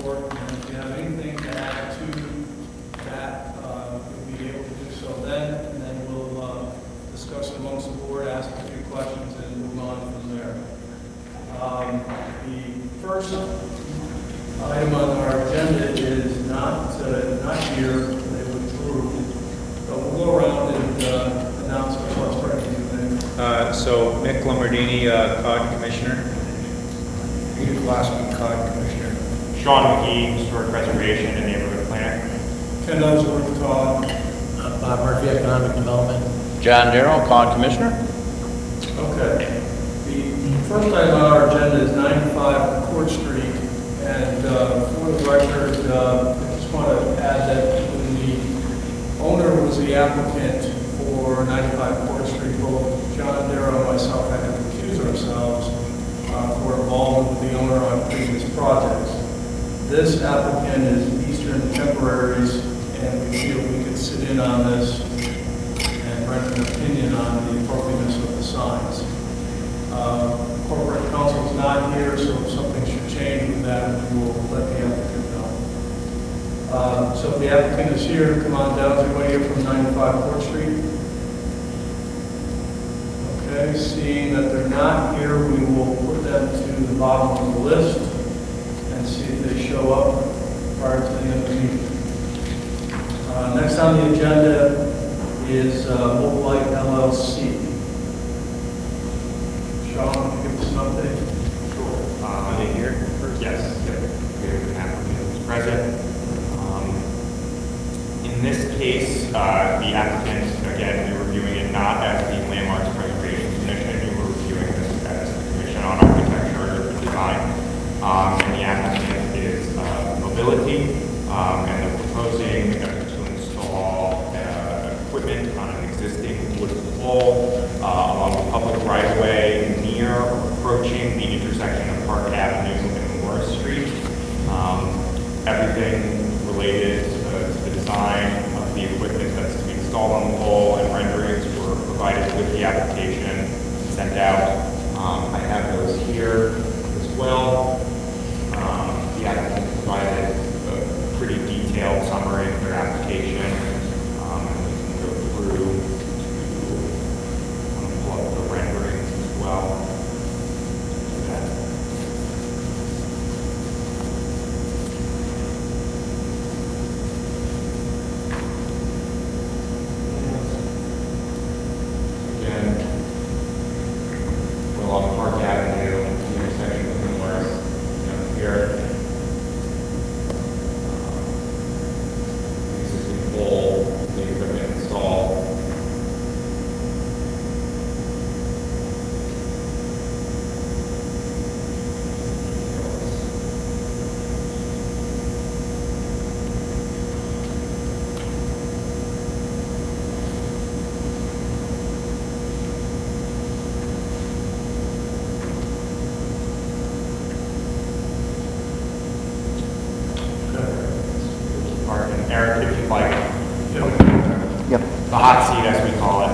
report, and if you have anything to add to that, you'll be able to do so then, and then we'll discuss amongst the board, ask a few questions, and move on from there. The first item on our agenda is not here, they withdrew, but we'll go around and announce what's ready. So Mick Lombardini, COG Commissioner. Peter Glassman, COG Commissioner. Sean McGee, Historic Preservation and Neighborhood Planner. Ken Ellsworth, COG. Bob Murphy, Economic Development. John Darrow, COG Commissioner. Okay. The first item on our agenda is 95 Court Street, and for the record, I just want to add that when the owner was the applicant for 95 Court Street, both John Darrow and myself had to recuse ourselves for involvement with the owner on previous projects. This applicant is Eastern Temporaries, and we feel we could sit in on this and render an opinion on the appropriateness of the signs. Corporate counsel is not here, so if something should change with that, we will let the applicant know. So if the applicant is here, come on down. Is everybody here from 95 Court Street? Okay, seeing that they're not here, we will put them to the bottom of the list and see if they show up prior to the end of the meeting. Next on the agenda is Mobilite LLC. Sean, can you give us an update? Sure. Are they here? Yes. Yep. The applicant is present. In this case, the applicant, again, we're reviewing it not as the Landmarks Preservation Commission, we're reviewing this as the Commission on Architecture and Design. And the applicant is Mobility, and they're proposing to install equipment on an existing wood pole along the public right-of-way near or approaching the intersection of Park Avenue and Morris Street. Everything related to the design of the equipment that's to be installed on the pole and renderings were provided with the application sent out. I have those here as well. The applicant provided a pretty detailed summary of their application. And we can go through to pull up the renderings as well. Along Park Avenue, the intersection of Morris, here. Existing pole, the equipment installed. Eric, if you'd like. Yep. The hot seat, as we call it.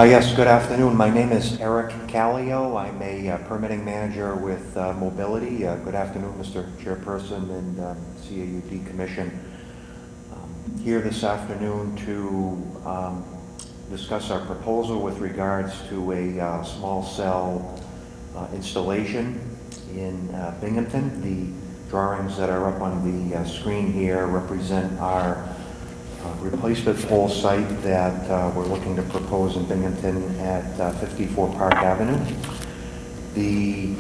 Yes, good afternoon. My name is Eric Callio. I'm a permitting manager with Mobility. Good afternoon, Mr. Chairperson and CAUD Commission. Here this afternoon to discuss our proposal with regards to a small cell installation in Binghamton. The drawings that are up on the screen here represent our replacement pole site that we're looking to propose in Binghamton at 54 Park Avenue. The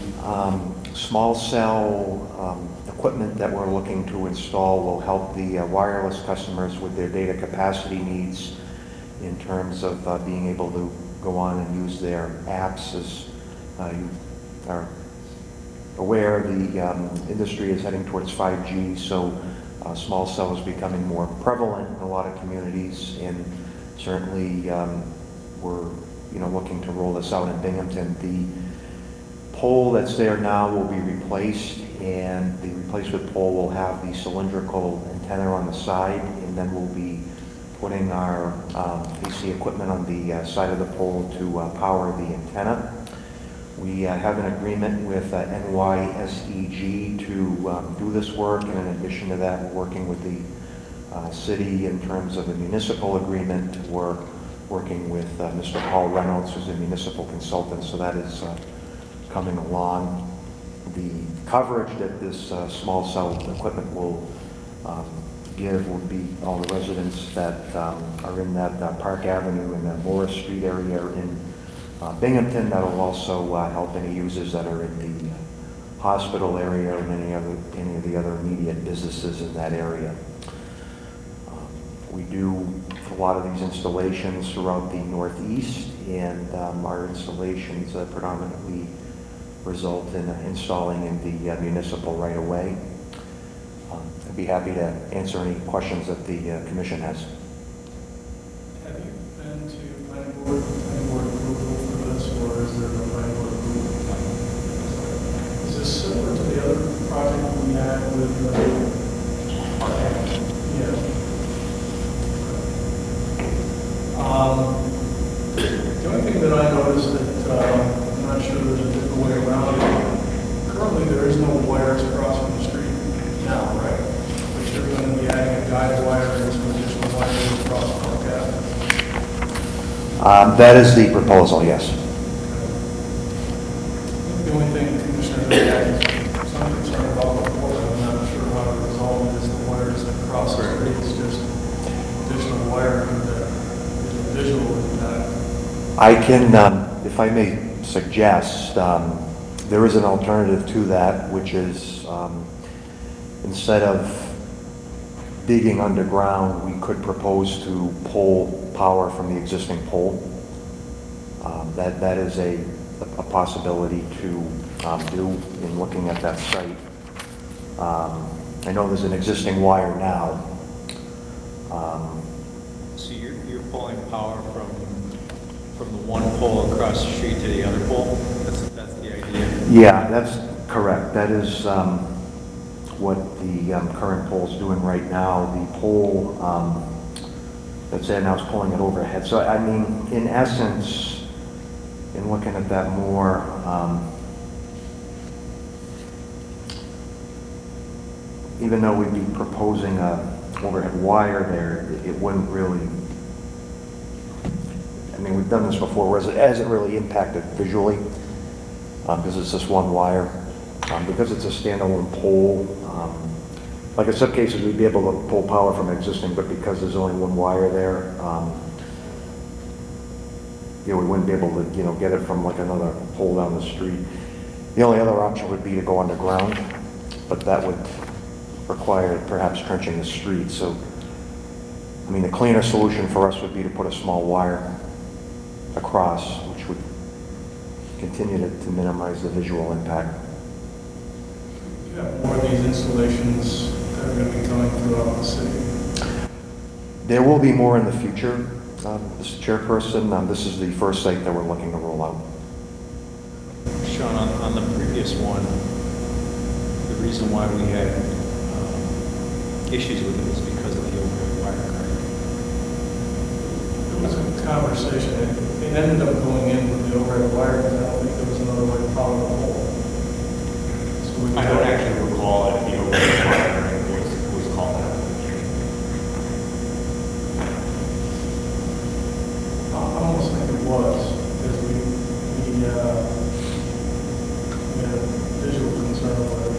small cell equipment that we're looking to install will help the wireless customers with their data capacity needs in terms of being able to go on and use their apps. As you are aware, the industry is heading towards 5G, so small cell is becoming more prevalent in a lot of communities, and certainly we're looking to roll this out in Binghamton. The pole that's there now will be replaced, and the replacement pole will have the cylindrical antenna on the side, and then we'll be putting our AC equipment on the side of the pole to power the antenna. We have an agreement with NYSEG to do this work, and in addition to that, we're working with the city in terms of a municipal agreement. We're working with Mr. Paul Reynolds, who's a municipal consultant, so that is coming along. The coverage that this small cell equipment will give will be all the residents that are in that Park Avenue and that Morris Street area in Binghamton. That will also help any users that are in the hospital area and any of the other immediate businesses in that area. We do a lot of these installations throughout the Northeast, and our installations predominantly result in installing in the municipal right-of-way. I'd be happy to answer any questions that the Commission has. Have you been to planning board approval for this, or is there no planning board approval? Is this similar to the other project we had with, yeah. The only thing that I noticed that, I'm not sure there's a different way around it. Currently, there is no wires crossing the street now, right? But you're going to be adding a guide wire and some additional wires across Park Avenue. That is the proposal, yes. The only thing Commissioner had is some concern about before, I'm not sure how to resolve it, is the wires that cross the street. It's just additional wiring that is a visual impact. I can, if I may suggest, there is an alternative to that, which is instead of digging underground, we could propose to pull power from the existing pole. That is a possibility to do in looking at that site. I know there's an existing wire now. So you're pulling power from the one pole across the street to the other pole? That's the idea? Yeah, that's correct. That is what the current pole is doing right now. The pole that's there now is pulling it overhead. So, I mean, in essence, in looking at that more, even though we'd be proposing a overhead wire there, it wouldn't really, I mean, we've done this before, it hasn't really impacted visually, because it's just one wire. Because it's a standalone pole, like in some cases we'd be able to pull power from existing, but because there's only one wire there, we wouldn't be able to, get it from like another pole down the street. The only other option would be to go underground, but that would require perhaps trenching the street. So, I mean, the cleaner solution for us would be to put a small wire across, which would continue to minimize the visual impact. You have more of these installations that are going to be coming throughout the city. There will be more in the future, Mr. Chairperson. This is the first site that we're looking to roll out. Sean, on the previous one, the reason why we had issues with it was because of the overhead wire, correct? There was a conversation, it ended up going in with the overhead wire, because I don't think there was another way to power the pole. So we I don't actually recall if the overhead wiring was called out. I almost think it was, because we had a visual concern with it.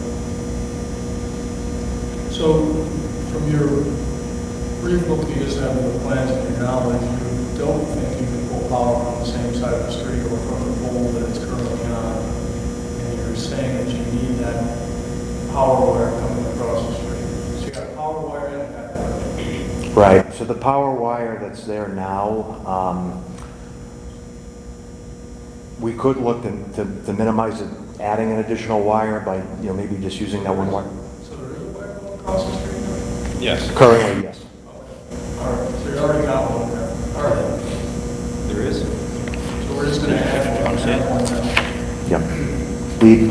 So, from your brief look you just have of the plans and your knowledge, you don't think you can pull power from the same side of the street or from the pole that it's currently on, and you're saying that you need that power wire coming across the street. So you got a power wire and a back wire. Right. So the power wire that's there now, we could look to minimize it, adding an additional wire by maybe just using that one wire. So there is a wire going across the street now? Yes. Currently, yes. All right, so you already got one there. All right, There is? so we're just going to add one now. Yep. The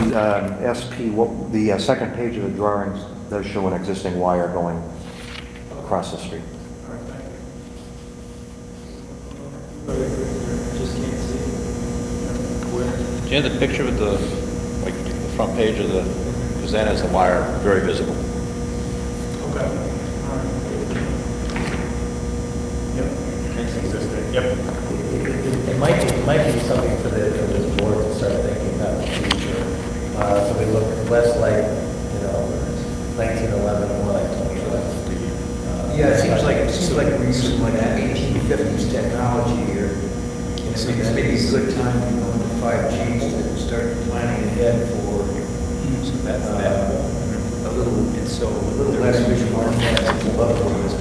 the second page of the drawings does show an existing wire going across the street. All right, thank you. Just can't see. Where? Do you have the picture with the, like, the front page of the, because that has the wire very visible. Okay. All right. Yep. It's existing. Yep. It might be something for this board to start thinking about in the future. So we look less like, 1911, more like 2011. Yeah, it seems like we're using like that 1850s technology here. It's maybe a good time to go into 5G to start planning ahead for So that's that. a little less visual artifacts and love for this.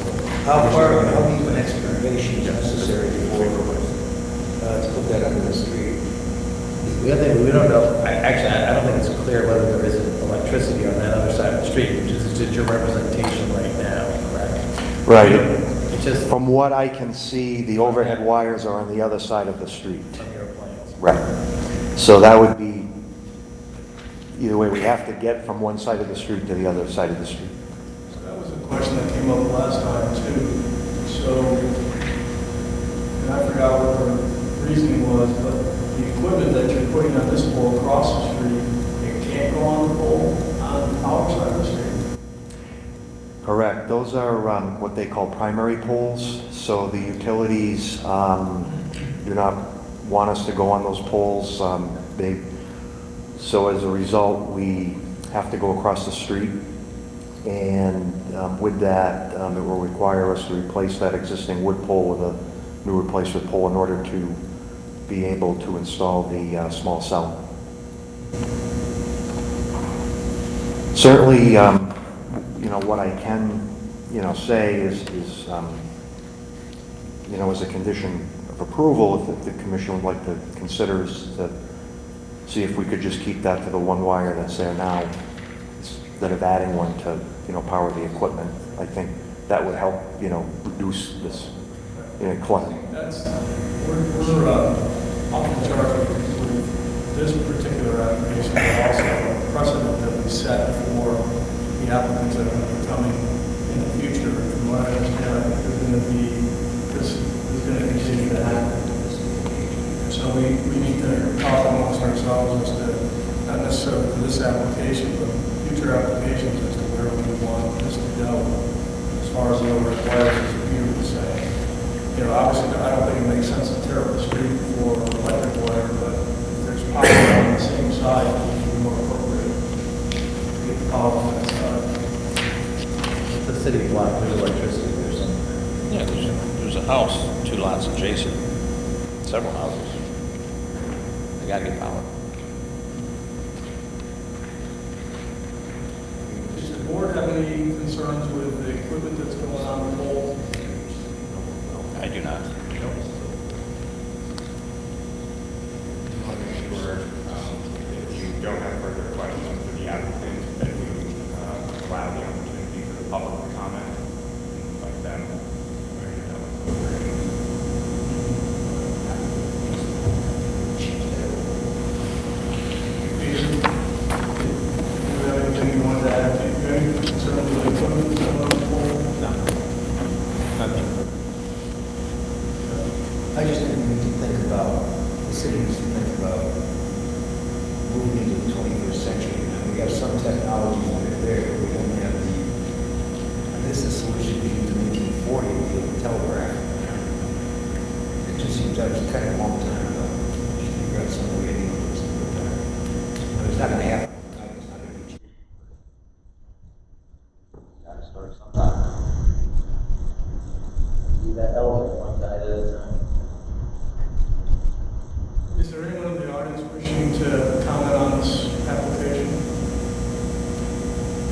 How deep an excavation is necessary for to put that under the street? We don't know, I don't think it's clear whether there is electricity on that other side of the street, which is just your representation right now, correct? Right. It's just From what I can see, the overhead wires are on the other side of the street. on your plans. Right. So that would be, either way, we have to get from one side of the street to the other side of the street. So that was a question that came up last time too. So, and I forgot what the reasoning was, but the equipment that you're putting on this pole across the street, it can't go on the pole on our side of the street. Correct. Those are what they call primary poles. So the utilities do not want us to go on those poles. So as a result, we have to go across the street. And with that, it will require us to replace that existing wood pole with a new replacement pole in order to be able to install the small cell. Certainly, what I can, say is as a condition of approval, if the commission would like to consider, is to see if we could just keep that to the one wire that's there now, instead of adding one to, power the equipment. I think that would help, reduce this, clutter. That's, we're off the chart with this particular application, but also a precedent that we set for the applicants that are going to be coming in the future. From what I understand, I think this is going to continue to happen. So we need to talk amongst ourselves as to, not necessarily for this application, but future applications as to where we want this to go, as far as the overhead wires, as Peter was saying. Obviously, I don't think it makes sense to tear up the street for electric wire, but if there's power on the same side, it would be more appropriate to get the power on that side. It's a city block, there's electricity there somewhere. Yeah, there's a house, 2 lots adjacent, several houses. They gotta get power. Does the board have any concerns with the equipment that's going on the pole? I do not. I want to make sure if you don't have further questions for the applicant, that we allow the opportunity for the public to comment, like them. Peter, do you have anything you want to add? Do you have any concerns with the equipment that's going on the pole? No. Nothing. I just think we need to think about, the city needs to think about moving into the 21st century. We have some technologies that are there, but we don't have and this is a solution used in 1840 with the telegraph. It just seems that was kind of a long time ago. We should figure out some way to deal with this. But it's not going to happen. It's not going to be cheap. Gotta start sometime. Do that element one side at a time. Is there anyone in the audience wishing to comment on this application?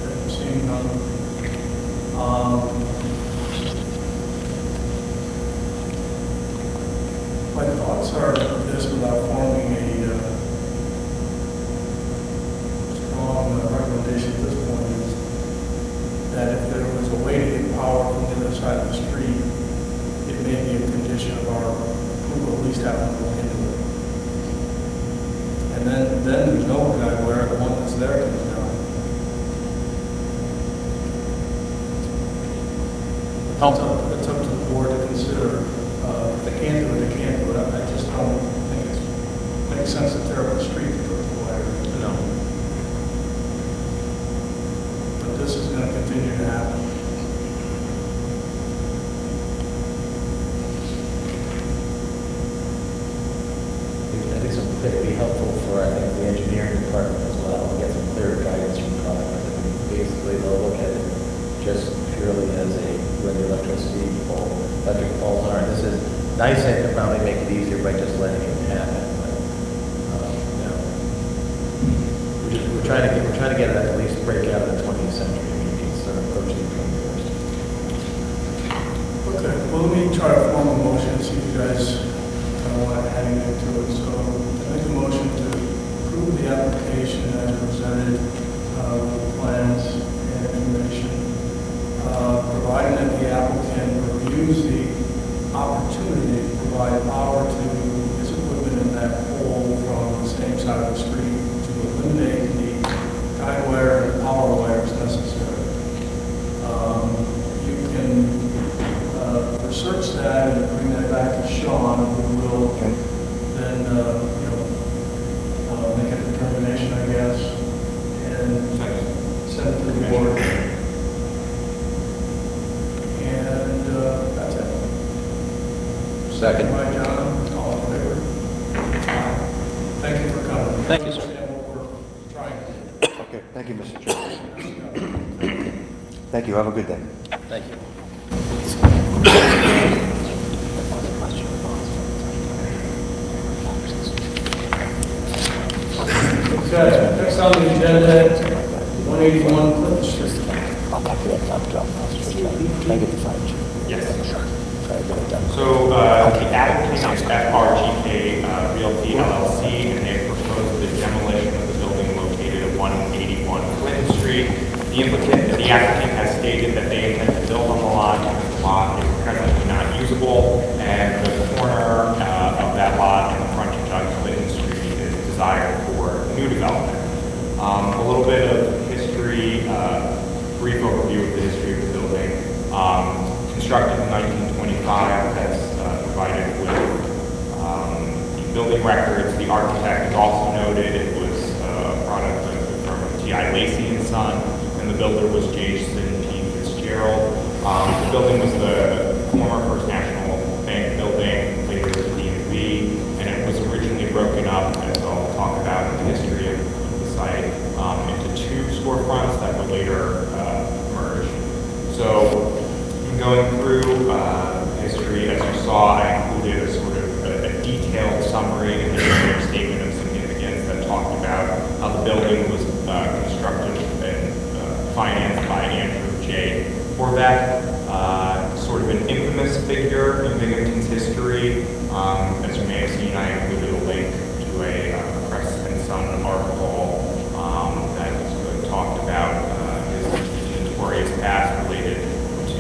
Okay, seeing none. My thoughts are this, without forming a strong recommendation at this point, is that if there was a way to get power from the other side of the street, it may be a condition of our approval, at least have them look into it. And then there's no guy where the one that's there comes down. It's up to the board to consider. If they can't do it, they can't do it. I just don't think it makes sense to tear up the street this is going to continue to happen. I think some could be helpful for, I think, the engineering department as well, to get some clear guidance from Congress. I think basically they'll look at it just purely as a, where the electric poles are. And this is nice and could probably make it easier by just letting it happen, but, you know, we're trying to get it at least break out of the 20th century, maybe sort of approaching the 21st. Okay, well, let me try to form a motion, see if you guys want to add anything to it. So I make a motion to approve the application as presented with plans and information, providing that the applicant reviews the opportunity to provide power to his equipment in that pole from the same side of the street to eliminate the guide wire and power wires necessary. You can research that and bring that back to Sean, who will then, make a determination, I guess, and send it to the board. And that's it. Second. By John, all in favor? Aye. Thank you for coming. Thank you, sir. Understand what we're trying to do. Okay, thank you, Mr. Chairman. Thank you, have a good day. Thank you. Okay, next on the agenda, 181 Clinton Street. Yes. So the applicant is FRGK Realty LLC, and they proposed the demolition of the building located at 181 Clinton Street. The applicant has stated that they intend to build on the lot, because the lot is presently not usable, and the corner of that lot and the frontage on Clinton Street is desired for new development. A little bit of history, brief overview of the history of the building. Constructed in 1925, that's provided with the building records. The architect is also noted. It was a product of the firm of T.I. Lacey and Son, and the builder was Jason T. Fitzgerald. The building was the former First National Bank building, later the DMV, and it was originally broken up, as I'll talk about in the history of the site, into two storefronts that were later merged. So, going through history, as you saw, I included a sort of a detailed summary and a statement of significance that talked about how the building was constructed and financed by Andrew J. Horvath, sort of an infamous figure in Binghamton's history. As you may have seen, I included a link to a Press and Sun article that sort of talked about his notorious past related to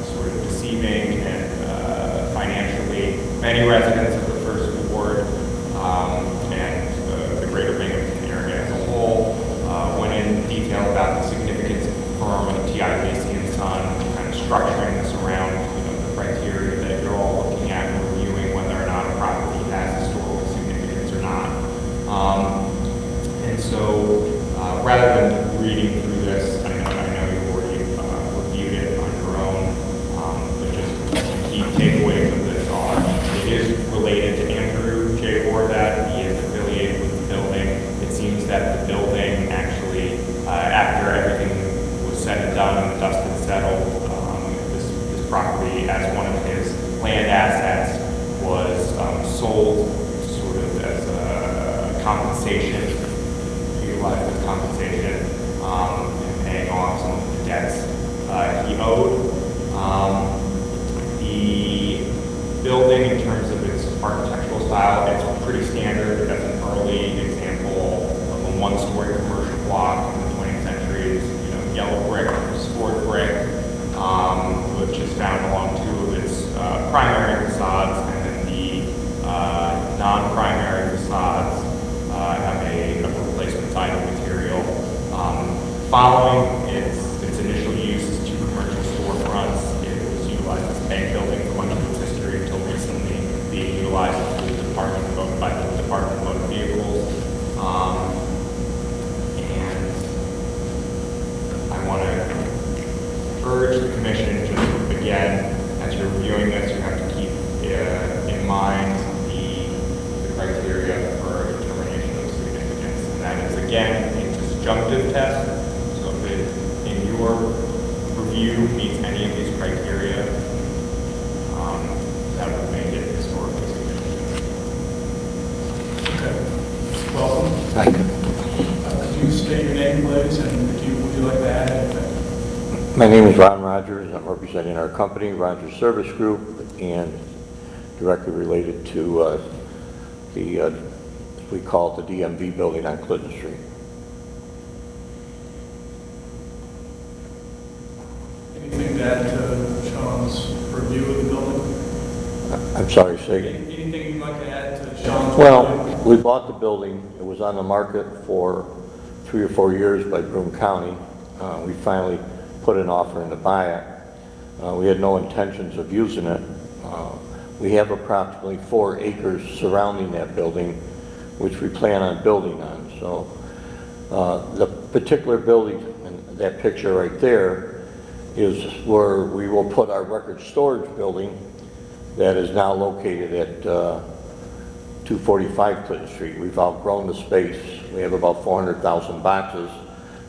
sort of deceiving and financially many residents of the First Ward and the greater Binghamton area as a whole. Went in detail about the significance of the firm of T.I. Lacey and Son, kind of structuring this around the criteria that you're all looking at and reviewing whether or not a property has historical significance or not. And so rather than reading through this, I know you've already reviewed it on your own, but just some key takeaways of this are, it is related to Andrew J. Horvath. He is affiliated with the building. It seems that the building actually, after everything was said and done and the dust had settled, this property as one of his land assets was sold sort of as a compensation, utilized as compensation, and paying off some of the debts he owed. The building, in terms of its architectural style, it's pretty standard. As an early example of a one-story commercial block in the 20th century. It's, yellow brick, scored brick, which is found along two of its primary facades, and then the non-primary facades have a replacement siding material. Following its initial use as two commercial storefronts, it was utilized as a bank building for much of its history until recently being utilized by the Department of Motor Vehicles. And I urge the commission, just again, as you're reviewing this, you have to keep in mind the criteria for determination of significance. And that is, again, a disjunctive test. So if it, in your review, meets any of these criteria, that would make it historically significant. Okay. Welcome. Thank you. Could you state your name, please, and would you like to add anything? My name is Ron Rogers. I'm representing our company, Rogers Service Group, and directly related to we call it the DMV building on Clinton Street. Anything to add to Sean's review of the building? I'm sorry, say again. Anything you'd like to add to Sean's review? Well, we bought the building. It was on the market for 3 or 4 years by Broome County. We finally put an offer in to buy it. We had no intentions of using it. We have approximately 4 acres surrounding that building, which we plan on building on. So the particular building, and that picture right there, is where we will put our record storage building that is now located at 245 Clinton Street. We've outgrown the space. We have about 400,000 boxes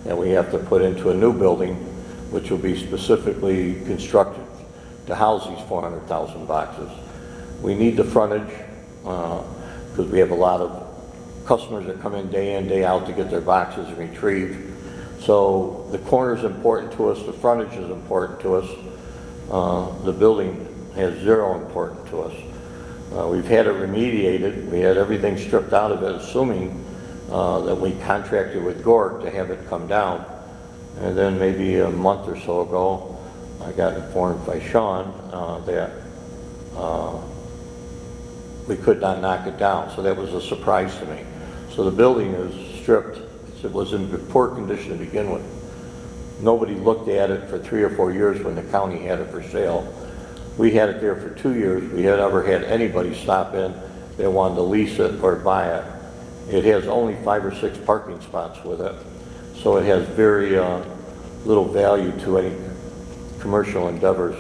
that we have to put into a new building, which will be specifically constructed to house these 400,000 boxes. We need the frontage because we have a lot of customers that come in, day out to get their boxes retrieved. So the corner is important to us, the frontage is important to us, the building has zero importance to us. We've had it remediated, we had everything stripped out of it, assuming that we contracted with Gork to have it come down. And then maybe a month or so ago, I got informed by Sean that we could not knock it down. So that was a surprise to me. So the building is stripped. It was in poor condition to begin with. Nobody looked at it for 3 or 4 years when the county had it for sale. We had it there for 2 years. We had never had anybody stop in that wanted to lease it or buy it. It has only 5 or 6 parking spots with it. So it has very little value to any commercial endeavors.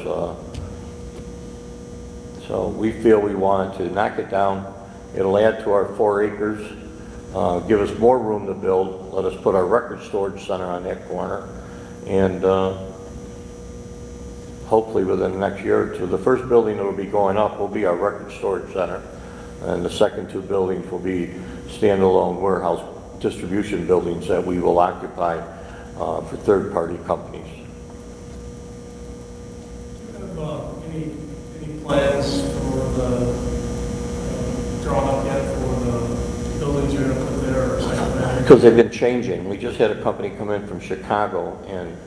So we feel we wanted to knock it down. It'll add to our 4 acres, give us more room to build, let us put our record storage center on that corner, and hopefully within the next year or two, the first building that will be going up will be our record storage center, and the second 2 buildings will be standalone warehouse distribution buildings that we will occupy for third-party companies. Do you have any plans for the, drawn up yet for the buildings you're going to put there or something? Because they've been changing. We just had a company come in from Chicago, and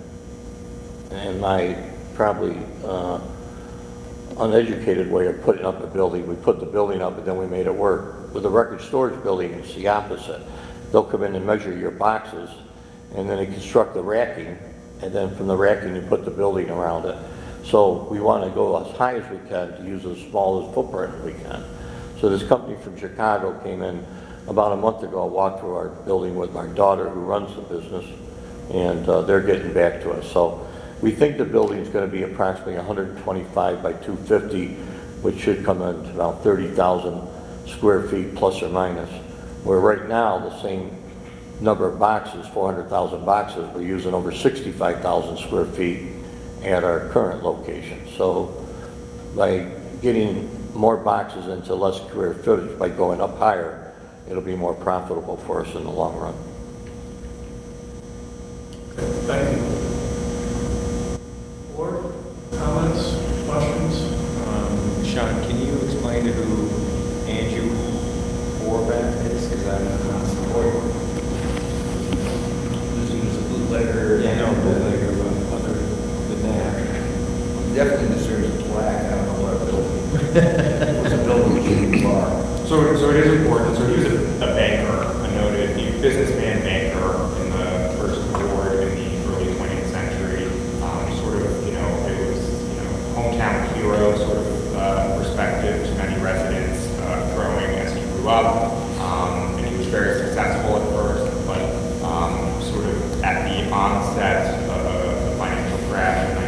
my probably uneducated way of putting up a building, we put the building up and then we made it work. With the record storage building, it's the opposite. They'll come in and measure your boxes, and then they construct the racking, and then from the racking you put the building around it. So we want to go as high as we can to use as small as footprint as we can. So this company from Chicago came in about a month ago, walked through our building with my daughter who runs the business, and they're getting back to us. So we think the building is going to be approximately 125 by 250, which should come in to about 30,000 square feet plus or minus. Where right now the same number of boxes, 400,000 boxes, we're using over 65,000 square feet at our current location. So by getting more boxes into less square footage, by going up higher, it'll be more profitable for us in the long run. Okay, thank you. Board, comments, questions? Sean, can you explain to who Andrew Horvath is? Because I'm not supporting. He was a bootlegger. Yeah, no, bootlegger, but other than that. Definitely deserves a plaque. I don't know what a building. It was a building bar. So it is important. So he was a banker, a noted businessman banker in the first ward in the early 20th century. Sort of, it was, hometown hero sort of perspective to many residents growing as he grew up. And he was very successful at first, but sort of at the onset of the financial crash in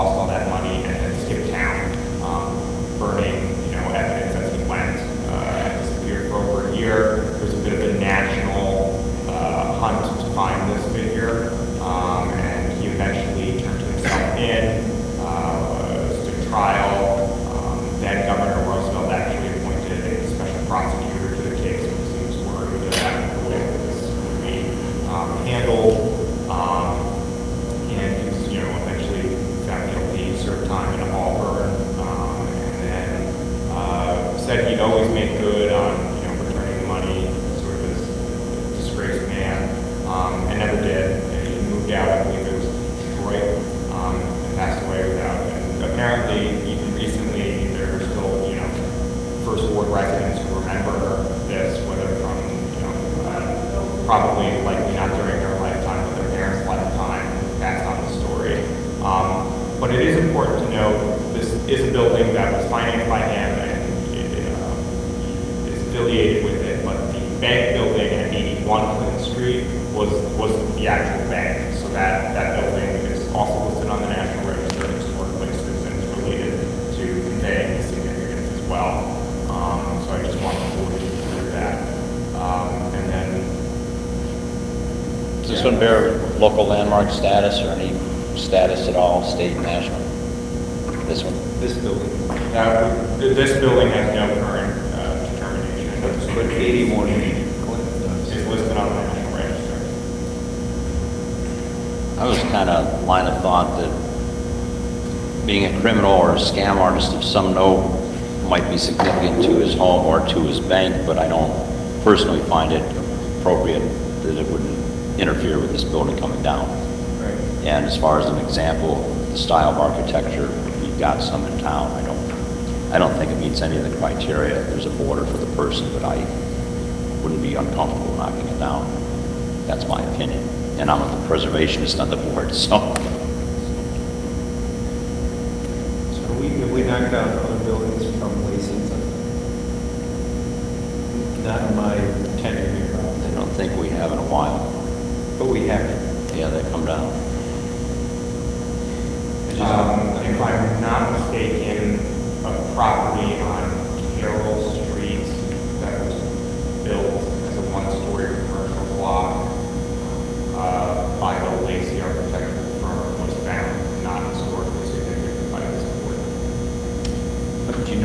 lost all that money and then skipped town, burning, evidence as he went, and disappeared for over a year. There's a bit of a national hunt to find this figure, and he eventually turned himself in, stood trial. Then Governor Roosevelt actually appointed a special prosecutor to the case, which seems worried about the way that this would be handled. And he was, eventually found guilty, served time in Auburn, and then said he'd always make good on, returning the money, sort of as a disgraced man, and never did. And he moved out, I believe it was Detroit, and passed away without. And apparently, even recently, there are still, First Ward residents who remember this, whether from, probably likely not during their lifetime, but their parents' lifetime, passed on the story. But it is important to note this is a building that was financed by him and it is affiliated with it, but the bank building at 81 Clinton Street was the actual bank. So that building is also listed on the National Register of Historic Places and is related to conveying significance as well. So I just wanted to clear that. And then Does this one bear local landmark status or any status at all, state and national? This one? this building, this building has no current determination. But 81 Clinton does. It's listed on the National Register. I was kind of line of thought that being a criminal or a scam artist of some note might be significant to his home or to his bank, but I don't personally find it appropriate that it wouldn't interfere with this building coming down. Right. And as far as an example, the style of architecture, we've got some in town. I don't think it meets any of the criteria. There's a border for the person, but I wouldn't be uncomfortable knocking it down. That's my opinion. And I'm the preservationist on the board, so. So have we knocked down other buildings from Lacington? Not in my tenure here, I don't think we have in a while. but we have. Yeah, they come down. If I'm not mistaken, a property on Carroll Street that was built as a one-story commercial block by the Lacey architectural firm was found not historically significant by this board. But do you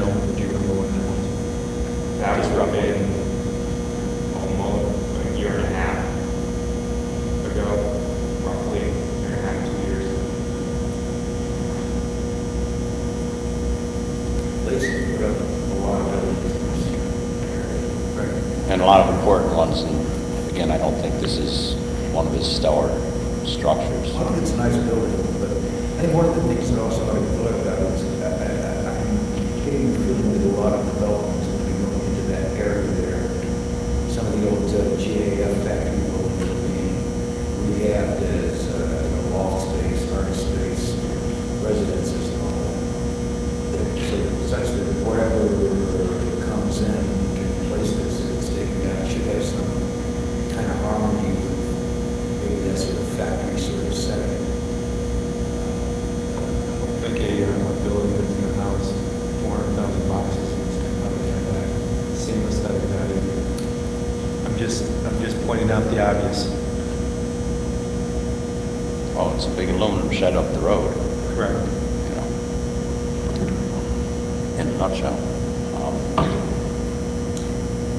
remember when that was? That was within almost a year and a half ago, roughly a year and a half, 2 years. Lacey put up a lot of buildings. And a lot of important ones, and again, I don't think this is one of his stellar structures. I think it's a nice building, but I think one of the things that also I thought about is I'm getting the feeling that a lot of development is going to be going into that area there. Some of the old GAF factory buildings are being rehabbed as loft space, furnace space, residences and all that. So such that wherever comes in can replace this, it's taken out, should have some kind of harmony with maybe that sort of factory sort of setting. Like a building that's in the house, 400,000 boxes, and probably have that same aesthetic value. I'm just pointing out the obvious. Oh, it's a big aluminum shed up the road, Correct. you know, in a nutshell.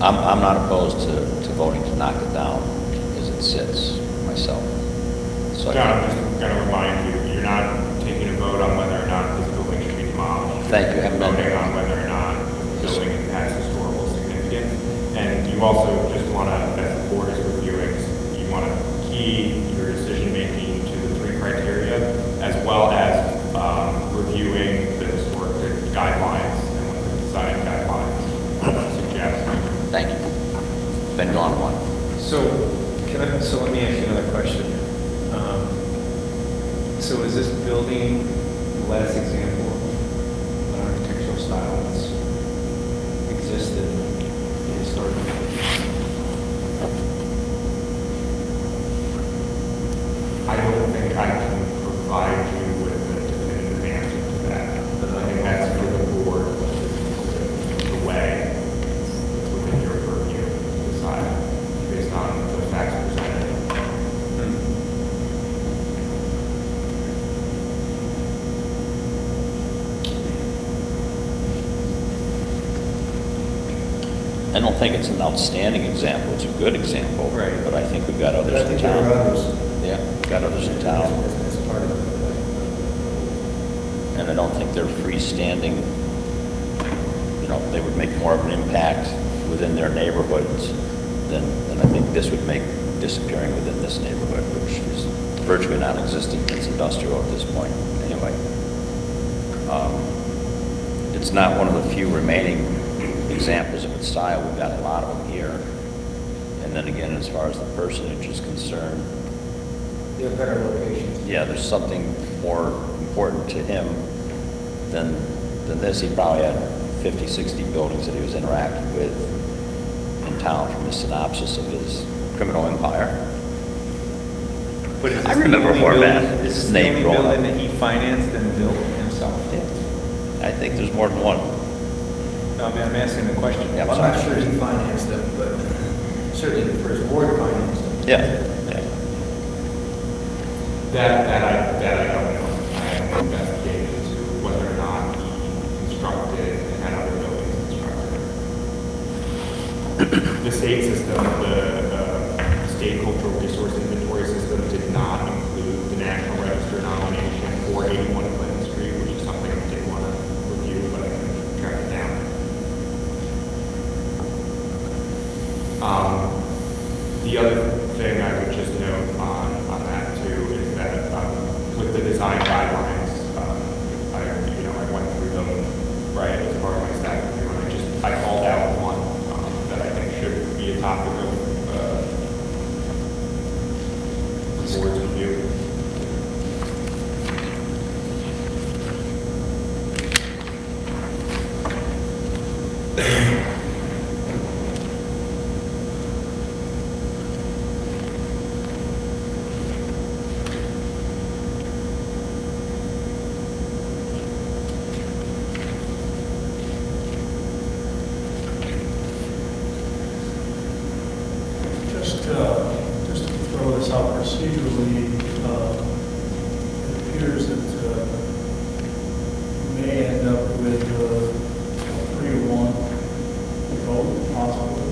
I'm not opposed to voting to knock it down as it sits myself. So John, I'm just going to remind you, you're not taking a vote on whether or not this building should be demolished. Thank you. Haven't You're been voting there. on whether or not the building has historical significance. And you also just want to, as the board is reviewing, you want to key your decision-making to the 3 criteria, as well as reviewing the historic guidelines and what the design guidelines suggest. thank you. Been gone one. So let me ask you another question. So is this building the last example of an architectural style that's existed in historic? I don't think I can provide you with a definitive I don't think it's an outstanding example, it's a good example. Right. But I think we've got But others I in think there are town. others. Yeah, we've got others in town. That's part of it. And I don't think they're freestanding, you know, they would make more of an impact within their neighborhoods than I think this would make disappearing within this neighborhood, which is virtually non-existent. It's industrial at this point, anyway. It's not one of the few remaining examples of its style. We've got a lot of them here. And then again, as far as the personage is concerned, There are better locations. yeah, there's something more important to him than this. He probably had 50, 60 buildings that he was interacting with in town from the synopsis of his criminal empire. But is I this the remember only more building- about it. Is this His the name only growing up. building that he financed and built himself? I think there's more than one. No, I mean, I'm asking the question. Yeah, I'm not sure he financed them, but certainly the first ward financed them. Yeah, yeah. That I don't know. I haven't investigated into whether or not he constructed and had other buildings constructed. The state system, the state cultural resource inventory system did not include the National Register nomination for 81 Clinton Street, which is something I did want to review, but I couldn't track it down. The other thing I would just note on that too is that with the design guidelines, I went through them right as part of my staff review, and I called out one that I think should be a topic of the board's review. Just to throw this out procedurally, it appears that we may end up with a 3-1 vote possibly,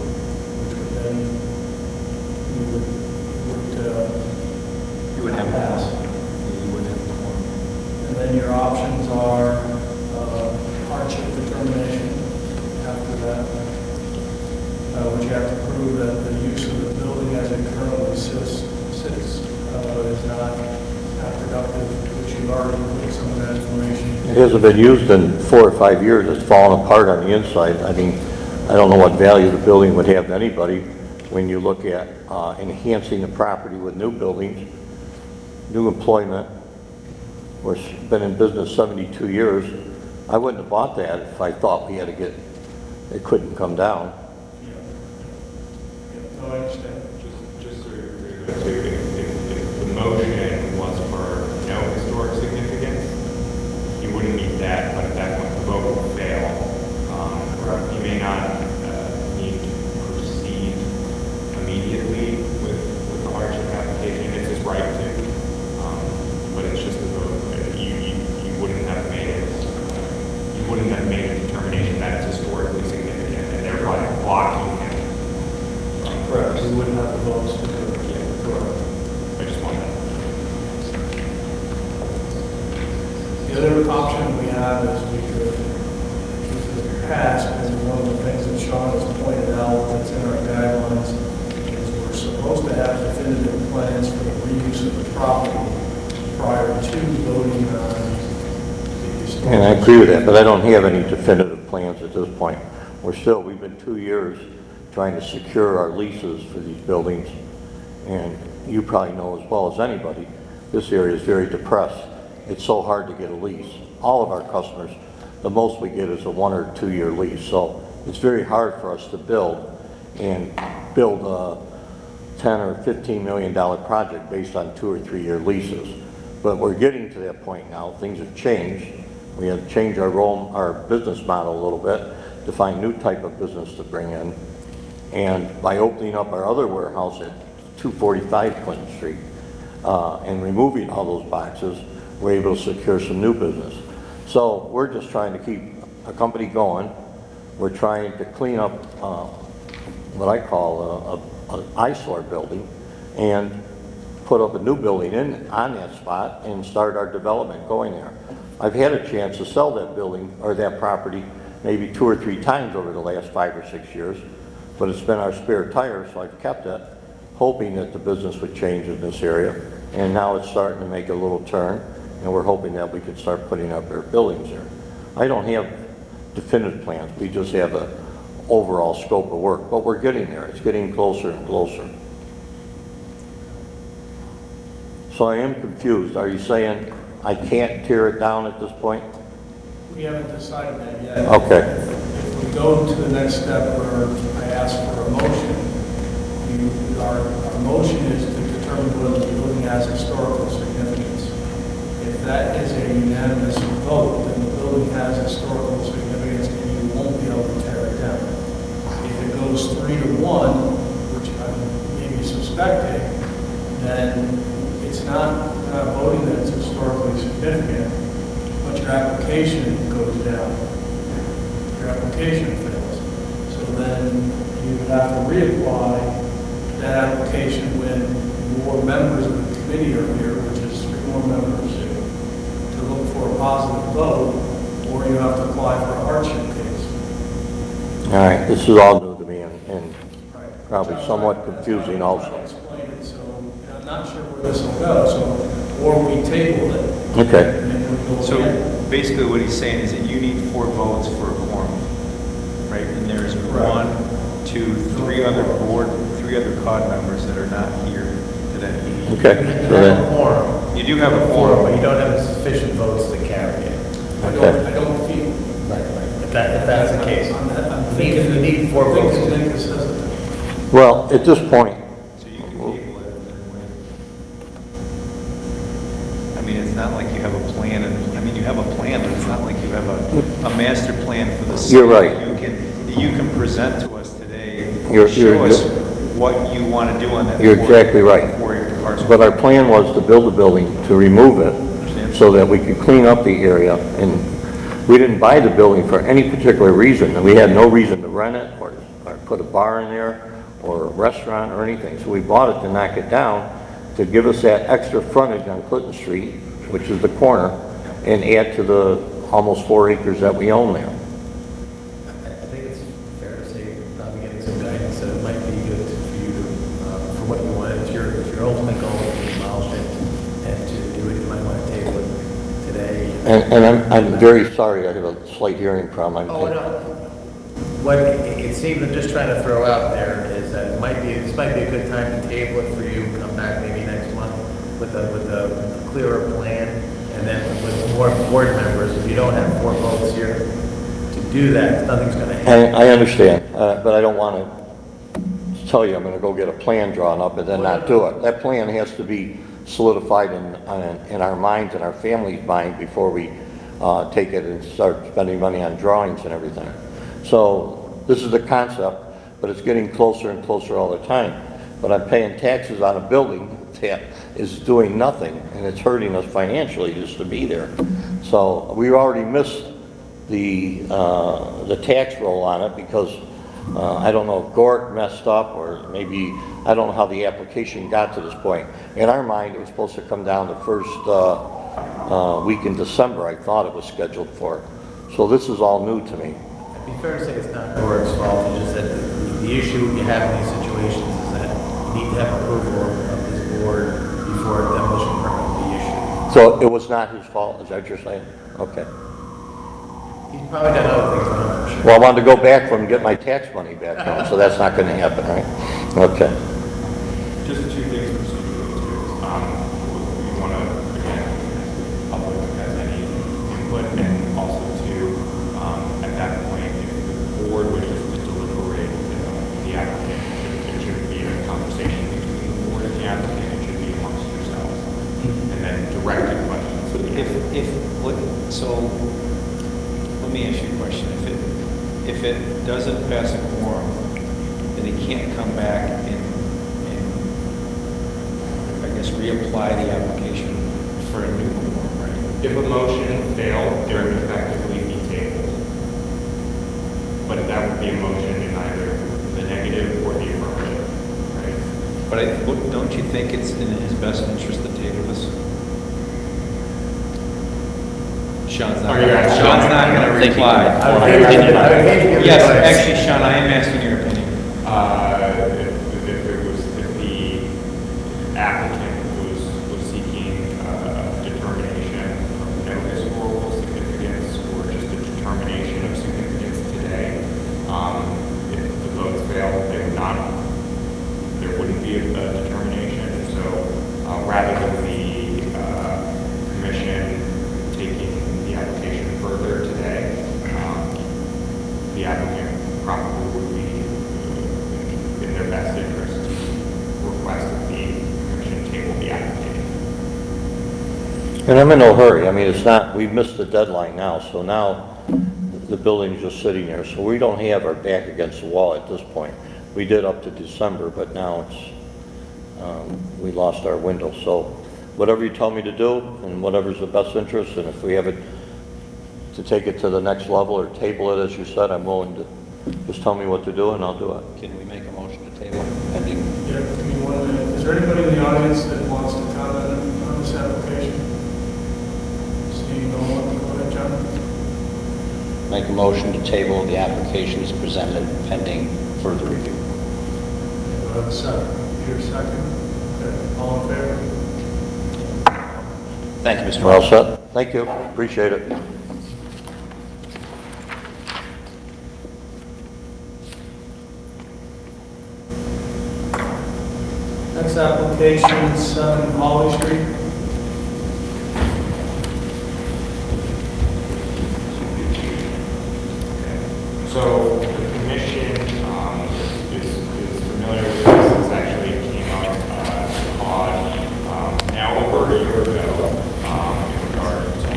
which would then You would have pass. You would have more. And then your options are hardship determination after that. Would you have to prove that the use of the building as it currently sits is not productive, which you've already put some of that information. It hasn't been used in 4 or 5 years. It's fallen apart on the inside. I mean, I don't know what value the building would have to anybody when you look at enhancing the property with new buildings, new employment. We've been in business 72 years. I wouldn't have bought that if I thought we had to get, it couldn't come down. No, I understand. Just so you're clear, if the motion was for no historic significance, you wouldn't need that, but at that point, the vote will fail. You may not need to proceed immediately with the hardship application. It's his right to, but it's just a vote. You wouldn't have made a determination that it's historically significant, and thereby blocking him. Correct. We wouldn't have the votes to do it. Yeah, correct. I just wanted The other option we have is we could pass, because one of the things that Sean has pointed out that's in our guidelines is we're supposed to have definitive plans for the reuse of the property prior to voting on the historic. And I agree with that, but I don't have any definitive plans at this point. We've been 2 years trying to secure our leases for these buildings, and you probably know as well as anybody, this area is very depressed. It's so hard to get a lease. All of our customers, the most we get is a 1 or 2 year lease, so it's very hard for us to build a $10 or $15 million project based on 2 or 3 year leases. But we're getting to that point now. Things have changed. We have to change our business model a little bit to find new type of business to bring in. And by opening up our other warehouse at 245 Clinton Street and removing all those boxes, we're able to secure some new business. So we're just trying to keep a company going. We're trying to clean up what I call an eyesore building and put up a new building on that spot and start our development going there. I've had a chance to sell that building or that property maybe 2 or 3 times over the last 5 or 6 years, but it's been our spare tire, so I've kept it, hoping that the business would change in this area. And now it's starting to make a little turn, and we're hoping that we could start putting up our buildings there. I don't have definitive plans, we just have an overall scope of work, but we're getting there. It's getting closer and closer. So I am confused. Are you saying I can't tear it down at this point? We haven't decided that yet. Okay. If we go to the next step where I ask for a motion, our motion is to determine whether the building has historical significance. If that is a unanimous vote, then the building has historical significance and you won't be able to tear it down. If it goes 3-1, which I'm maybe suspecting, then it's not voting that it's historically significant, but your application goes down. Your application fails. So then you would have to reapply that application when more members of the committee are here, which is 3 more members, to look for a positive vote, or you have to apply for a hardship case. All right, this is all new to me and Right. probably somewhat confusing also. I explained it, so I'm not sure where this will go, so, or we table it. Okay. And then we go So again. basically what he's saying is that you need 4 votes for a quorum, right? And there's Correct. 1, 2, 3 other COD members that are not here today. Okay, You so have a then, quorum, You do have a quorum, but quorum. you don't have sufficient votes to carry it. I don't feel. Right. If that's the case. I'm You need 4 votes. I think this is a well, at this point, So you can table it and then wait. I mean, it's not like you have a plan, and, I mean, you have a plan, but it's not like you have a master plan for the city. You're right. That you can present to us today, You're- show us what you want to do on that. You're exactly right. 4-acre parcel. but our plan was to build a building, to remove it, so that we could clean up the area. And we didn't buy the building for any particular reason, and we had no reason to rent it or put a bar in there or a restaurant or anything. So we bought it to knock it down, to give us that extra frontage on Clinton Street, which is the corner, and add to the almost 4 acres that we own there. I think it's fair to say, probably getting some guidance, that it might be good for you to, for what you want, if your ultimate goal is to demolish it and to do it, you might want to table it today. And I'm very sorry, I have a slight hearing problem. Oh, no. What it seems, I'm just trying to throw out there is that this might be a good time to table it for you, come back maybe next month with a clearer plan, and then with more board members. If you don't have 4 votes here to do that, nothing's going to happen. I understand, but I don't want to tell you I'm going to go get a plan drawn up and then not do it. That plan has to be solidified in our minds and our family's mind before we take it and start spending money on drawings and everything. So this is the concept, but it's getting closer and closer all the time. But I'm paying taxes on a building that is doing nothing, and it's hurting us financially just to be there. So we already missed the tax roll on it because I don't know if Gort messed up or maybe, I don't know how the application got to this point. In our mind, it was supposed to come down the first week in December, I thought it was scheduled for. So this is all new to me. It'd be fair to say it's not Gord's fault, it's just that the issue you have in these situations is that you need to have approval of this board before a demolition permit will be issued. So it was not his fault, is that what you're saying? Okay. He's probably done other things wrong, for sure. Well, I wanted to go back from get my tax money back home, so that's not gonna happen, right? Okay. Just 2 things procedurally too. We want to, again, the public has any input, and also too, at that point, if the board wishes to deliberate the applicant, it shouldn't be a conversation between the board and the applicant, it should be amongst yourselves. And then directed questions. to the applicant. So, let me ask you a question. If it doesn't pass a quorum, then it can't come back and I guess reapply the application for a new quorum, right? If a motion failed, it would effectively be tabled. But that would be a motion in either the negative or But don't you think it's in his best interest to table this? Sean's not Are you asking- going to Thinking reply. I would hate to give advice. Yes, actually, Sean, I am asking your opinion. If the applicant was seeking determination of no historical significance or just a determination of significance today, if the votes fail, they would not, there wouldn't be a determination. So rather than the commission taking the application further today, the applicant probably would be in their best interest to request that the commission table the application. And I'm in no hurry. I mean, it's not, we've missed the deadline now, so now the building's just sitting there. So we don't have our back against the wall at this point. We did up to December, but now it's, we lost our window. So whatever you tell me to do and whatever's the best interest, and if we have it to take it to the next level or table it, as you said, I'm willing to, just tell me what to do and I'll do it. Can we make a motion to table pending? Yeah, give me 1 minute. Is there anybody in the audience that wants to comment on this application? Seeing no one, go ahead, John. Make a motion to table the applications presented pending further review. Do I have a second? Peter, second. Okay, all in favor? Thank you, Mr. We're all Wells. set? Thank you. Appreciate it. Next application, 7 Holly Street. So the commission is familiar with this. This actually came up on now over a year ago in regard to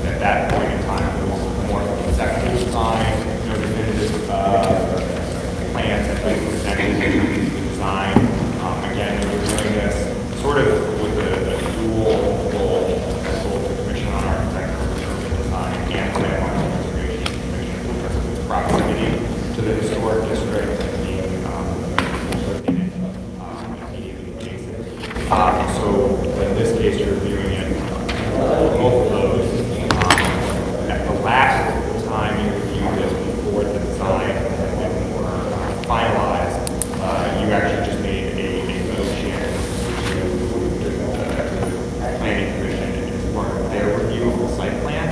at that point in time there was more conceptual design, no definitive plans that we presented the design. Again, we were doing this sort of with a dual goal as both the commission on architecture, urban design, and landmark conservation commission because of its proximity to the historic district and being located immediately adjacent. So in this case, you're reviewing it both of those. At the last time you reviewed this before the design had been more finalized, you actually just made a motion to the planning commission as part of their review of the site plan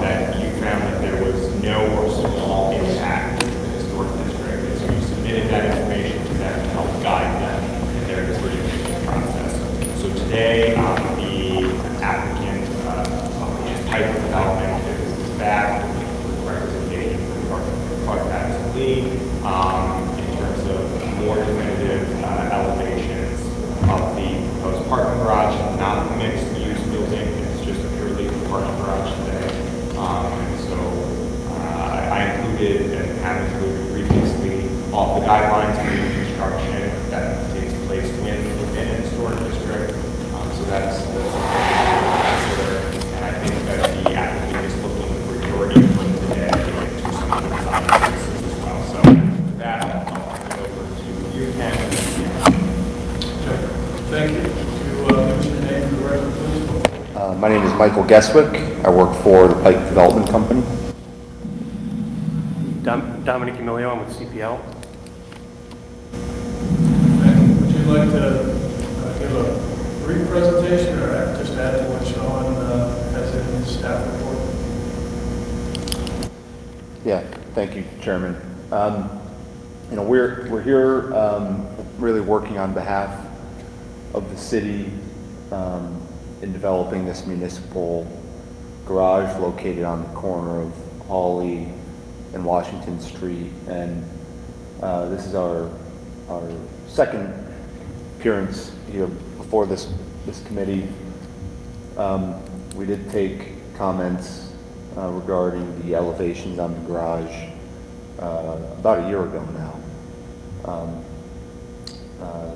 that you found that there was no or small impact to the historic district. And so you submitted that information to them to help guide them in their decision-making process. So today, the applicant of his type of development is back with representation from Clark Patterson Lee in terms of more definitive elevations of the proposed parking garage, not a mixed-use building. It's just a purely parking garage today. And so I included and have included previously all the guidelines for new construction that takes place within a historic district. So that's and I think that the applicant is looking for your input today to some of the design pieces as well. So with that, I'll turn it over to you, Ken. Thank you. To mention your name for the record, please. My name is Michael Guestwick. I work for the Pike Development Company. Dominic Emilio, I'm with CPL. And would you like to give a brief presentation or just add to what Sean has in his staff report? Yeah, thank you, Chairman. We're here really working on behalf of the city in developing this municipal garage located on the corner of Hawley and Washington Street. And this is our second appearance here before this committee. We did take comments regarding the elevations on the garage about a year ago now.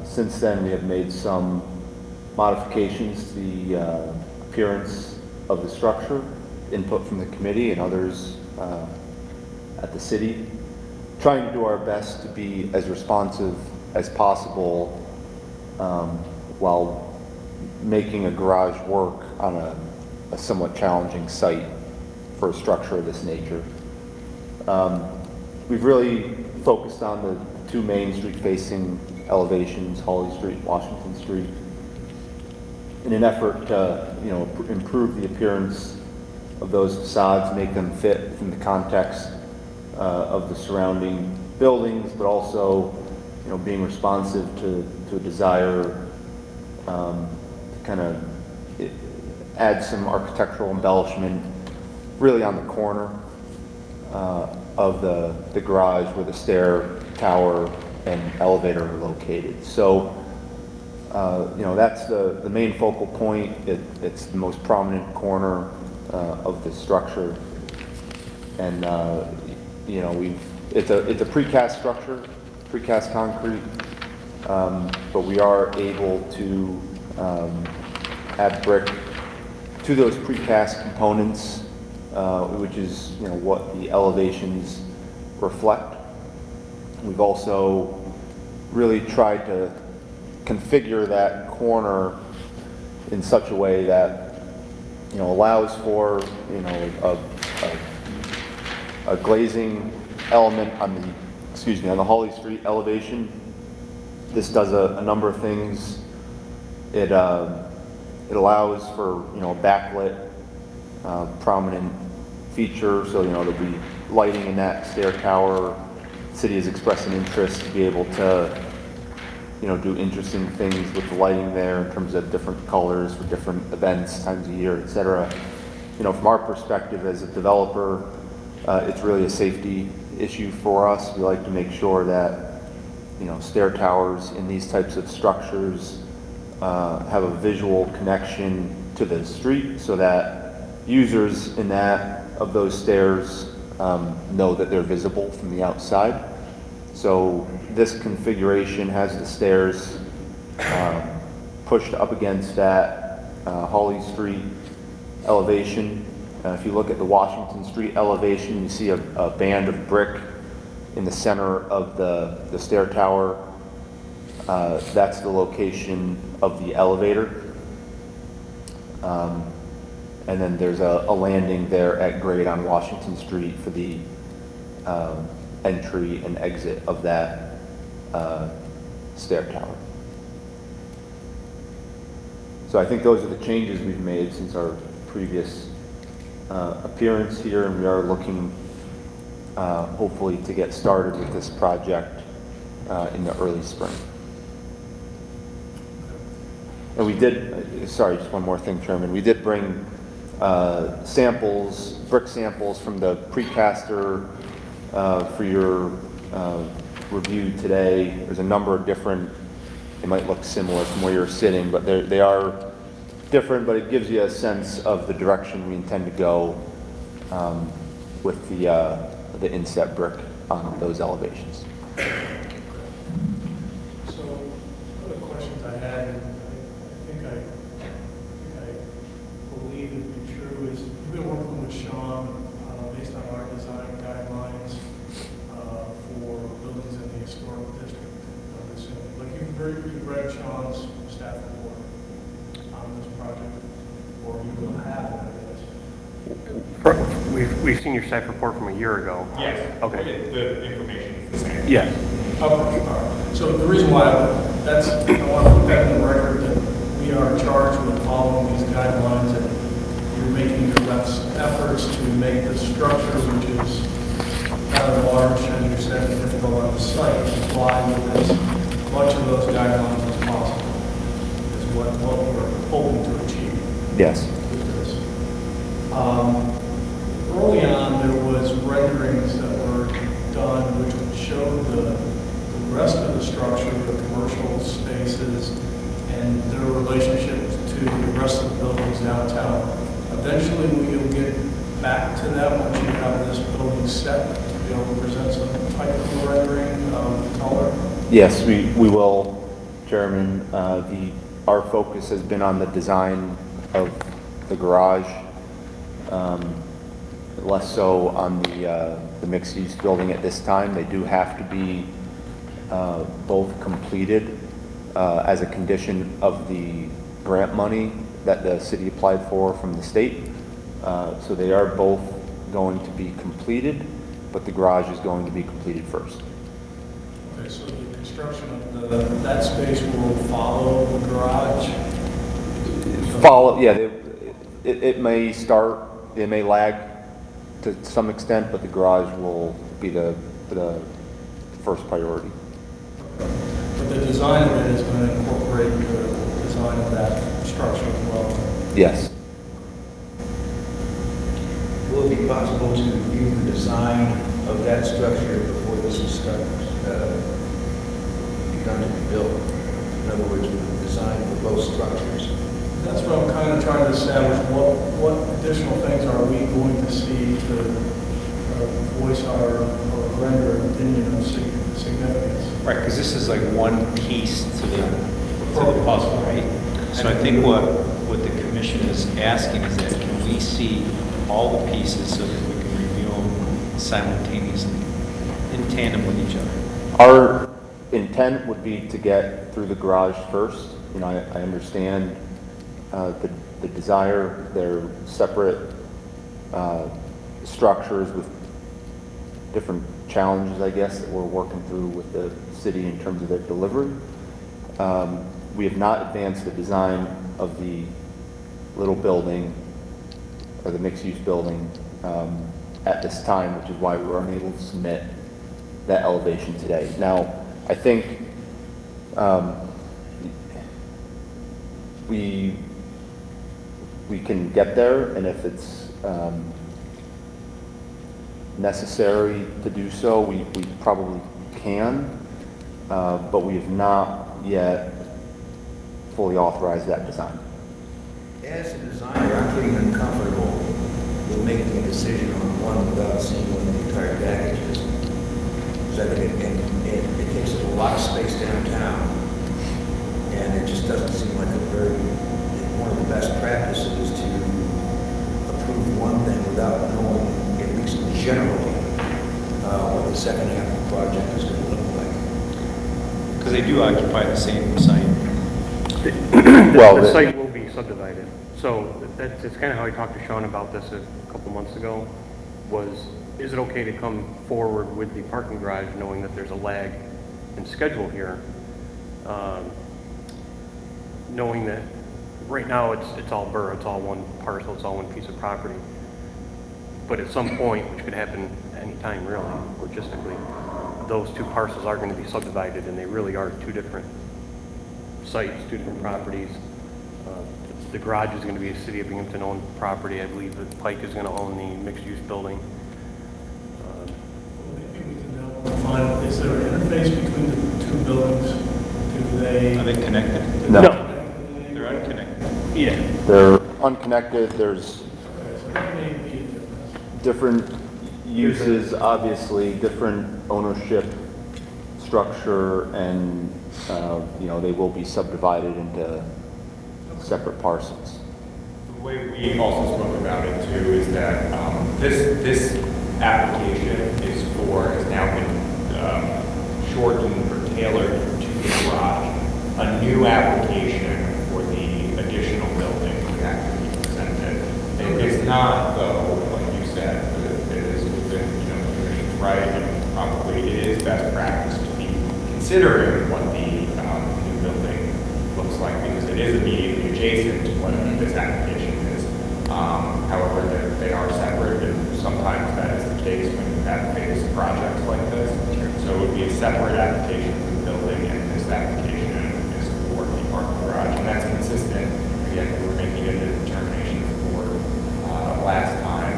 Since then, we have made some modifications to the appearance of the structure, input from the committee and others at the city, trying to do our best to be as responsive as possible while making a garage work on a somewhat challenging site for a structure of this nature. We've really focused on the two main street-facing elevations, Hawley Street and Washington Street, in an effort to, improve the appearance of those facades, make them fit within the context of the surrounding buildings, but also, being responsive to a desire to kind of add some architectural embellishment really on the corner of the garage where the stair, tower, and elevator are located. So, that's the main focal point. It's the most prominent corner of the structure. And, it's a precast structure, precast concrete, but we are able to add brick to those precast components, which is what the elevations reflect. We've also really tried to configure that corner in such a way that allows for a glazing element on the Hawley Street elevation. This does a number of things. It allows for a backlit prominent feature, so there'll be lighting in that stair tower. The city has expressed an interest to be able to do interesting things with the lighting there in terms of different colors for different events, times of year, etc. From our perspective as a developer, it's really a safety issue for us. We like to make sure that stair towers in these types of structures have a visual connection to the street, so that users of those stairs know that they're visible from the outside. So this configuration has the stairs pushed up against that Hawley Street elevation. If you look at the Washington Street elevation, you see a band of brick in the center of the stair tower. That's the location of the elevator. And then there's a landing there at grade on Washington Street for the entry and exit of that stair tower. So I think those are the changes we've made since our previous appearance here, and we are looking hopefully to get started with this project in the early spring. And we did, sorry, just one more thing, Chairman. We did bring samples, brick samples from the precaster for your review today. There's a number of different, they might look similar from where you're sitting, but they are different, but it gives you a sense of the direction we intend to go with the inset brick on those elevations. So, one of the questions I had, I believe it to be true, is you've been working with Sean based on our design guidelines for buildings in the historical district. Like you've read Sean's staff report on this project, or you will have it, I guess. We've seen your staff report from a year ago. Yes. Okay. The information is the same. Yeah. Okay, all right. So the reason why I want to put that in the record, that we are charged with following these guidelines, and you're making your best efforts to make the structure, which is rather large, and you said difficult on the site, comply with as much of those guidelines as possible, is what we're hoping to achieve. Yes. With this. Early on, there was renderings that were done which would show the rest of the structure, the commercial spaces, and their relationship to the rest of the buildings downtown. Eventually, will you get back to that once you have this building set to be able to present some type of rendering of color? Yes, we will, Chairman. Our focus has been on the design of the garage, less so on the mixed-use building at this time. They do have to be both completed as a condition of the grant money that the city applied for from the state. So they are both going to be completed, but the garage is going to be completed first. Okay, so the construction of that space will follow the garage? Follow, yeah, it may start, it may lag to some extent, but the garage will be the first priority. But the design of it is going to incorporate the design of that structure as well? Yes. Will it be possible to view the design of that structure before this is begun to be built? In other words, the design for both structures. That's what I'm kind of trying to establish. What additional things are we going to see to voice our or render an opinion of significance? Right, because this is like one piece to the puzzle, right? So I think what the commission is asking is that can we see all the pieces so that we can review them simultaneously, in tandem with each other? Our intent would be to get through the garage first. You know, I understand the desire. They're separate structures with different challenges, I guess, that we're working through with the city in terms of their delivery. We have not advanced the design of the little building or the mixed-use building at this time, which is why we were unable to submit that elevation today. Now, I think we can get there, and if it's necessary to do so, we probably can, but we have not yet fully authorized that design. As a designer, I'm getting uncomfortable with making a decision on one without seeing what the entire package is. So I think it takes up a lot of space downtown, and it just doesn't seem like one of the best practices to approve one thing without knowing, at least generally, what the second half of the project is going to look like. Because they do occupy the same site. Well, The site will be subdivided. So that's kind of how I talked to Sean about this a couple months ago, was is it okay to come forward with the parking garage knowing that there's a lag in schedule here? Knowing that right now it's all borough, it's all one parcel, it's all one piece of property. But at some point, which could happen anytime really, logistically, those two parcels are going to be subdivided and they really are two different sites, two different properties. The garage is going to be a City of Binghamton owned property. I believe that Pike is going to own the mixed-use building. Maybe we can define, is there an interface between the two buildings? Are they connected? No. They're unconnected. Yeah. They're unconnected. There's Okay, so that may be a difference. different uses, obviously, different ownership structure, and they will be subdivided into separate parcels. The way we also spoke about it too is that this application has now been shortened or tailored to the garage. A new application for the additional building would have to be presented. It is not, though, like you said, it is within the commission's right, and probably it is best practice to be considering what the new building looks like, because it is immediately adjacent to what this application is. However, they are separate, and sometimes that is the case when you have phased projects like this. So it would be a separate application for the building, and this application is for the parking garage. And that's consistent. Again, we were making a determination for last time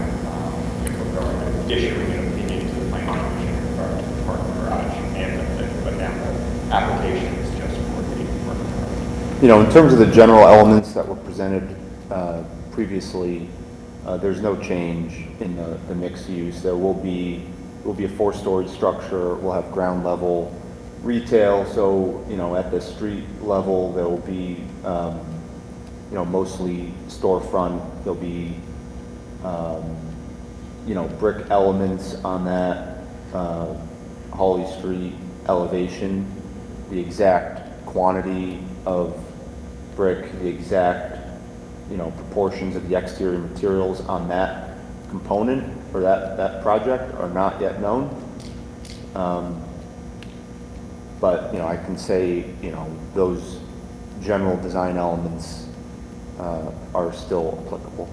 with regard to issuing an opinion to the planning commission with regard to the parking garage, but now the application is just for the parking garage. In terms of the general elements that were presented previously, there's no change in the mixed use. There will be a 4-story structure. We'll have ground level retail. So, at the street level, there will be, mostly storefront. There'll be, brick elements on that Hawley Street elevation, the exact quantity of brick, the exact, proportions of the exterior materials on that component or that project are not yet known. But, I can say, those general design elements are still applicable.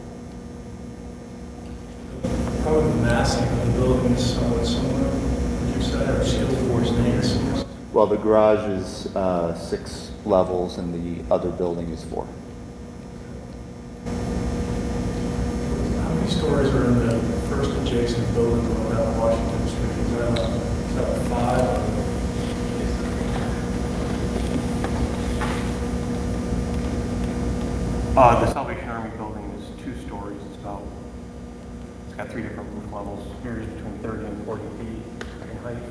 Probably the massing of the building is somewhat similar, would you say, or still forced names? Well, the garage is 6 levels and the other building is 4. How many stories are in the first adjacent building going down Washington Street? Is that 5? The Salvation Army building is 2 stories. It's got 3 different roof levels. Varies between 30 and 40 feet in height.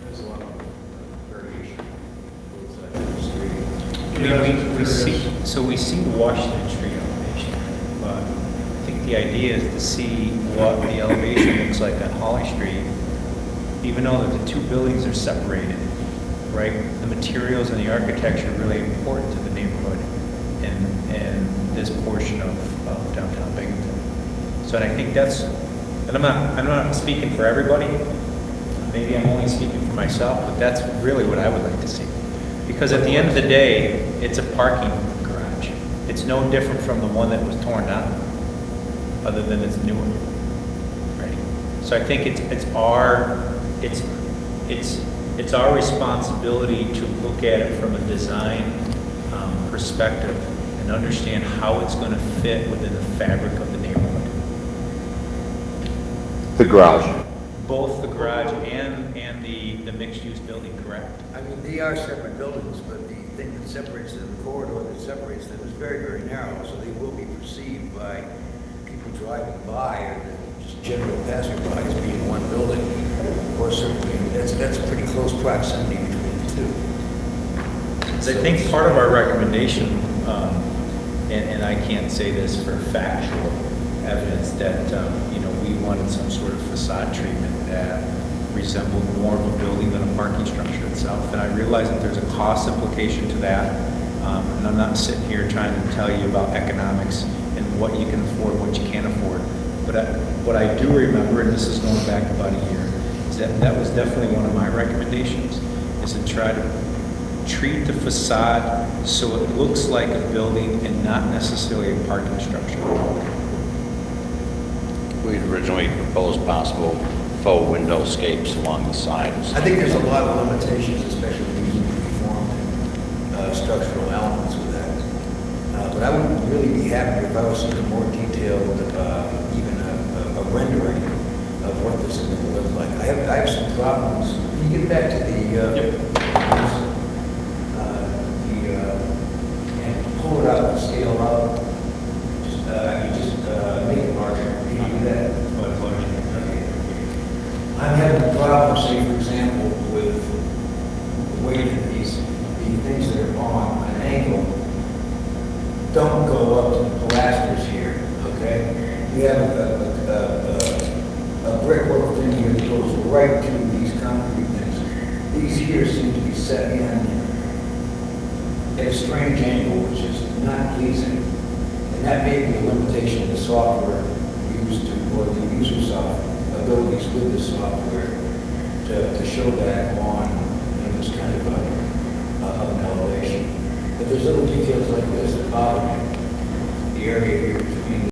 There's a lot of variation. We see Washington Street elevation, but I think the idea is to see what the elevation looks like on Holly Street, even though that the 2 buildings are separated, right? The materials and the architecture are really important to the neighborhood and this portion of downtown Binghamton. So, and I think that's, and I'm not speaking for everybody, maybe I'm only speaking for myself, but that's really what I would like to see. Because at the end of the day, it's a parking garage. It's no different from the one that was torn down, other than it's newer, right? So I think it's our responsibility to look at it from a design perspective and understand how it's going to fit within the fabric of the neighborhood. The garage. Both the garage and the mixed-use building, correct? I mean, they are separate buildings, but the thing that separates them, the corridor that separates them is very, very narrow, so they will be perceived by people driving by or just general passersby as being one building. Or certainly, that's a pretty close proximity between the two. I think part of our recommendation, and I can't say this for factual evidence, that we wanted some sort of facade treatment that resembled more of a building than a parking structure itself. And I realize that there's a cost implication to that, and I'm not sitting here trying to tell you about economics and what you can afford, what you can't afford. But what I do remember, and this is going back about a year, is that was definitely one of my recommendations, is to try to treat the facade so it looks like a building and not necessarily a parking structure. We'd originally proposed possible faux windowscapes along the sides. I think there's a lot of limitations, especially using reformed structural elements with that. But I would really be happy if I was seeing a more detailed, even a rendering of what this is going to look like. I have some problems. Can you get back to and pull it up and scale up? Just make it larger. Can you do that? I'm having a problem, say, for example, with the way that the things that are on an angle don't go up to the pilasters here, okay? We have a brickwork thing here that goes right to these concrete things. These here seem to be set in at a strange angle, which is not pleasing. And that may be a limitation of the software used to, or the user's abilities with the software to show that on this kind of an elevation. But there's little details like this that bother me. The area here between